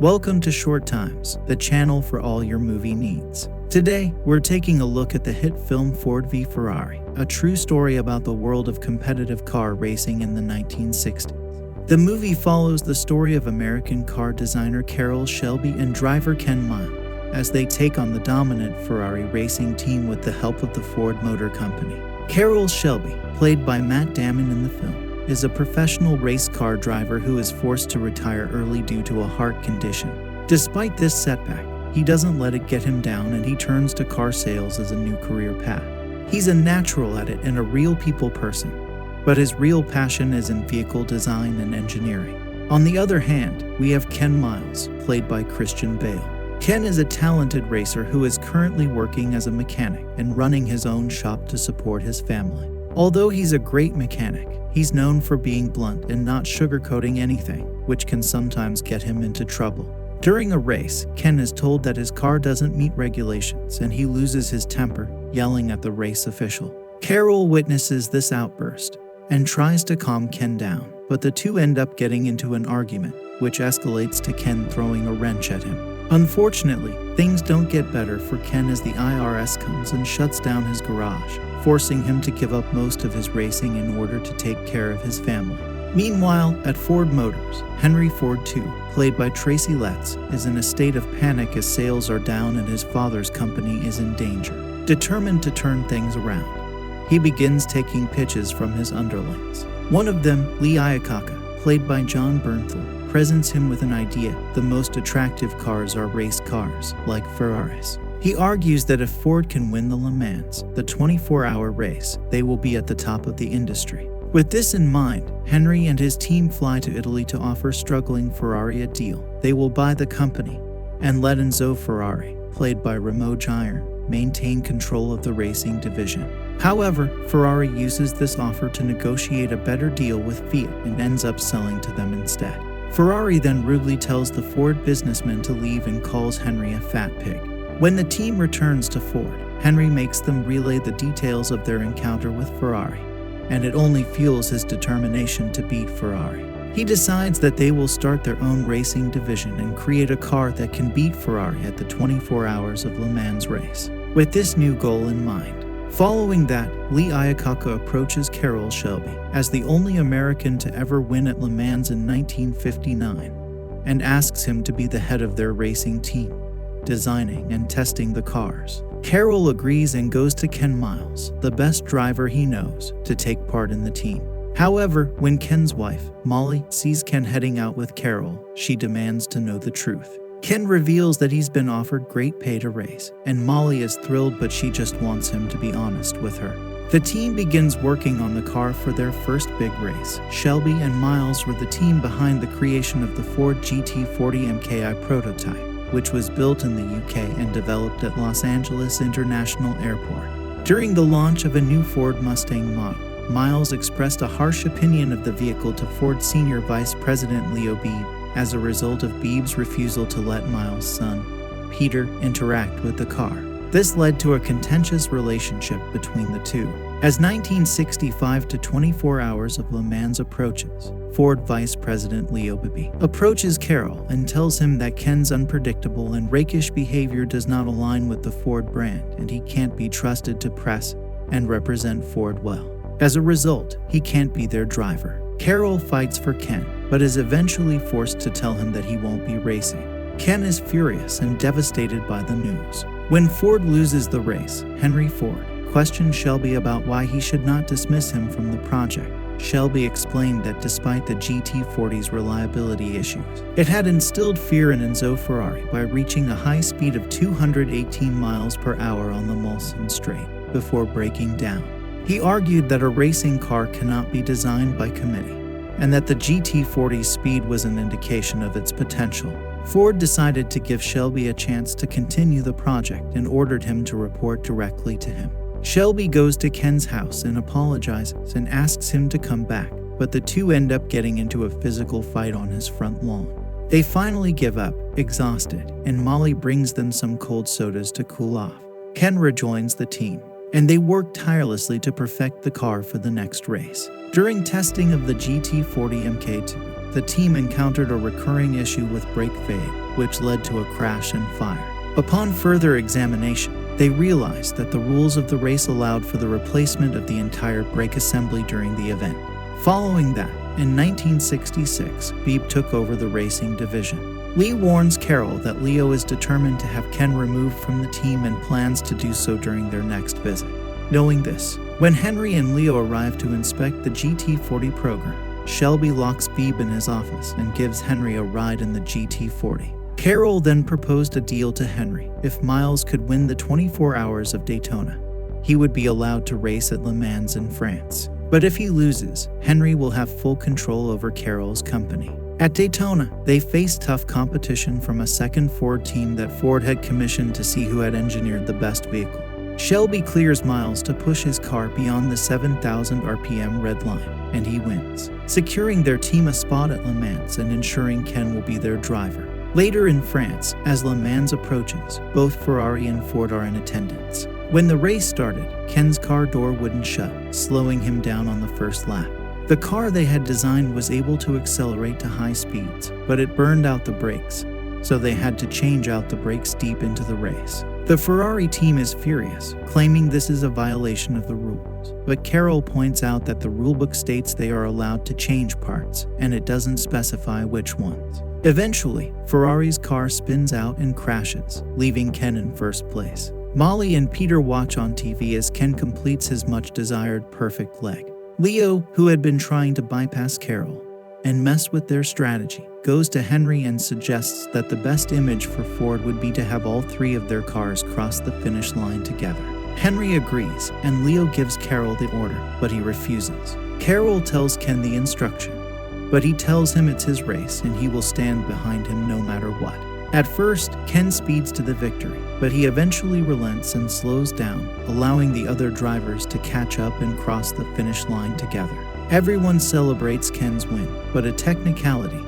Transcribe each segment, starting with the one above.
Welcome to Short Times, the channel for all your movie needs. Today, we're taking a look at the hit film Ford v Ferrari, a true story about the world of competitive car racing in the 1960s. The movie follows the story of American car designer Carroll Shelby and driver Ken Miles as they take on the dominant Ferrari racing team with the help of the Ford Motor Company. Carroll Shelby, played by Matt Damon in the film, is a professional race car driver who is forced to retire early due to a heart condition. Despite this setback, he doesn't let it get him down and he turns to car sales as a new career path. He's a natural at it and a real people person, but his real passion is in vehicle design and engineering. On the other hand, we have Ken Miles, played by Christian Bale. Ken is a talented racer who is currently working as a mechanic and running his own shop to support his family. Although he's a great mechanic, he's known for being blunt and not sugarcoating anything, which can sometimes get him into trouble. During a race, Ken is told that his car doesn't meet regulations and he loses his temper, yelling at the race official. Carroll witnesses this outburst and tries to calm Ken down, but the two end up getting into an argument, which escalates to Ken throwing a wrench at him. Unfortunately, things don't get better for Ken as the IRS comes and shuts down his garage, forcing him to give up most of his racing in order to take care of his family. Meanwhile, at Ford Motors, Henry Ford II, played by Tracy Letts, is in a state of panic as sales are down and his father's company is in danger. Determined to turn things around, he begins taking pitches from his underlings. One of them, Lee Iacocca, played by John Bernthal, presents him with an idea: the most attractive cars are race cars, like Ferraris. He argues that if Ford can win the Le Mans, the 24-hour race, they will be at the top of the industry. With this in mind, Henry and his team fly to Italy to offer struggling Ferrari a deal. They will buy the company and let Enzo Ferrari, played by Remo Giron, maintain control of the racing division. However, Ferrari uses this offer to negotiate a better deal with Fiat and ends up selling to them instead. Ferrari then rudely tells the Ford businessman to leave and calls Henry a fat pig. When the team returns to Ford, Henry makes them relay the details of their encounter with Ferrari, and it only fuels his determination to beat Ferrari. He decides that they will start their own racing division and create a car that can beat Ferrari at the 24 hours of Le Mans race, with this new goal in mind. Following that, Lee Iacocca approaches Carroll Shelby as the only American to ever win at Le Mans in 1959 and asks him to be the head of their racing team, designing and testing the cars. Carroll agrees and goes to Ken Miles, the best driver he knows, to take part in the team. However, when Ken's wife, Molly, sees Ken heading out with Carroll, she demands to know the truth. Ken reveals that he's been offered great pay to race, and Molly is thrilled, but she just wants him to be honest with her. The team begins working on the car for their first big race. Shelby and Miles were the team behind the creation of the Ford GT40 MKI prototype, which was built in the UK and developed at Los Angeles International Airport. During the launch of a new Ford Mustang model, Miles expressed a harsh opinion of the vehicle to Ford Senior Vice President Leo Beebe as a result of Beebe's refusal to let Miles' son, Peter, interact with the car. This led to a contentious relationship between the two. As 1965 to 24 hours of Le Mans approaches, Ford Vice President Leo Beebe approaches Carroll and tells him that Ken's unpredictable and rakish behavior does not align with the Ford brand and he can't be trusted to press and represent Ford well. As a result, he can't be their driver. Carroll fights for Ken, but is eventually forced to tell him that he won't be racing. Ken is furious and devastated by the news. When Ford loses the race, Henry Ford questions Shelby about why he should not dismiss him from the project. Shelby explained that despite the GT40's reliability issues, it had instilled fear in Enzo Ferrari by reaching a high speed of 218 miles per hour on the Mulsanne Straight before breaking down. He argued that a racing car cannot be designed by committee, and that the GT40's speed was an indication of its potential. Ford decided to give Shelby a chance to continue the project and ordered him to report directly to him. Shelby goes to Ken's house and apologizes and asks him to come back, but the two end up getting into a physical fight on his front lawn. They finally give up, exhausted, and Molly brings them some cold sodas to cool off. Ken rejoins the team, and they work tirelessly to perfect the car for the next race. During testing of the GT40 MK2, the team encountered a recurring issue with brake fade, which led to a crash and fire. Upon further examination, they realized that the rules of the race allowed for the replacement of the entire brake assembly during the event. Following that, in 1966, Beebe took over the racing division. Lee warns Carroll that Leo is determined to have Ken removed from the team and plans to do so during their next visit. Knowing this, when Henry and Leo arrive to inspect the GT40 program, Shelby locks Beebe in his office and gives Henry a ride in the GT40. Carroll then proposed a deal to Henry. If Miles could win the 24 Hours of Daytona, he would be allowed to race at Le Mans in France. But if he loses, Henry will have full control over Carroll's company. At Daytona, they faced tough competition from a second Ford team that Ford had commissioned to see who had engineered the best vehicle. Shelby clears Miles to push his car beyond the 7,000 RPM red line, and he wins, securing their team a spot at Le Mans and ensuring Ken will be their driver. Later in France, as Le Mans approaches, both Ferrari and Ford are in attendance. When the race started, Ken's car door wouldn't shut, slowing him down on the first lap. The car they had designed was able to accelerate to high speeds, but it burned out the brakes, so they had to change out the brakes deep into the race. The Ferrari team is furious, claiming this is a violation of the rules, but Carroll points out that the rulebook states they are allowed to change parts, and it doesn't specify which ones. Eventually, Ferrari's car spins out and crashes, leaving Ken in first place. Molly and Peter watch on TV as Ken completes his much-desired perfect leg. Leo, who had been trying to bypass Carroll and mess with their strategy, goes to Henry and suggests that the best image for Ford would be to have all three of their cars cross the finish line together. Henry agrees, and Leo gives Carroll the order, but he refuses. Carroll tells Ken the instruction, but he tells him it's his race and he will stand behind him no matter what. At first, Ken speeds to the victory, but he eventually relents and slows down, allowing the other drivers to catch up and cross the finish line together. Everyone celebrates Ken's win, but a technicality.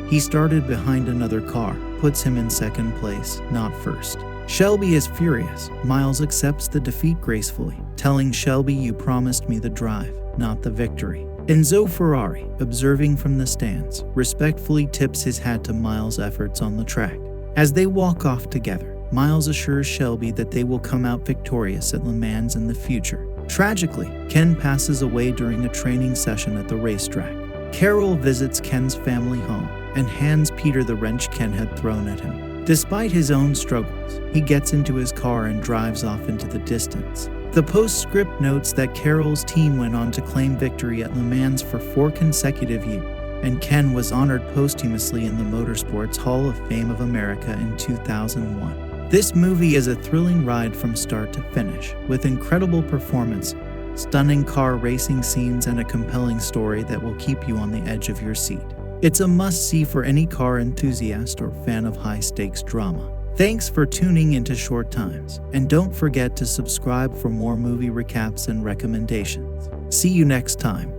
He started behind another car, puts him in second place, not first. Shelby is furious. Miles accepts the defeat gracefully, telling Shelby, "You promised me the drive, not the victory." Enzo Ferrari, observing from the stands, respectfully tips his hat to Miles' efforts on the track. As they walk off together, Miles assures Shelby that they will come out victorious at Le Mans in the future. Tragically, Ken passes away during a training session at the racetrack. Carroll visits Ken's family home and hands Peter the wrench Ken had thrown at him. Despite his own struggles, he gets into his car and drives off into the distance. The postscript notes that Carroll's team went on to claim victory at Le Mans for 4 consecutive years, and Ken was honored posthumously in the Motorsports Hall of Fame of America in 2001. This movie is a thrilling ride from start to finish, with incredible performance, stunning car racing scenes, and a compelling story that will keep you on the edge of your seat. It's a must-see for any car enthusiast or fan of high-stakes drama. Thanks for tuning into Short Times, and don't forget to subscribe for more movie recaps and recommendations. See you next time.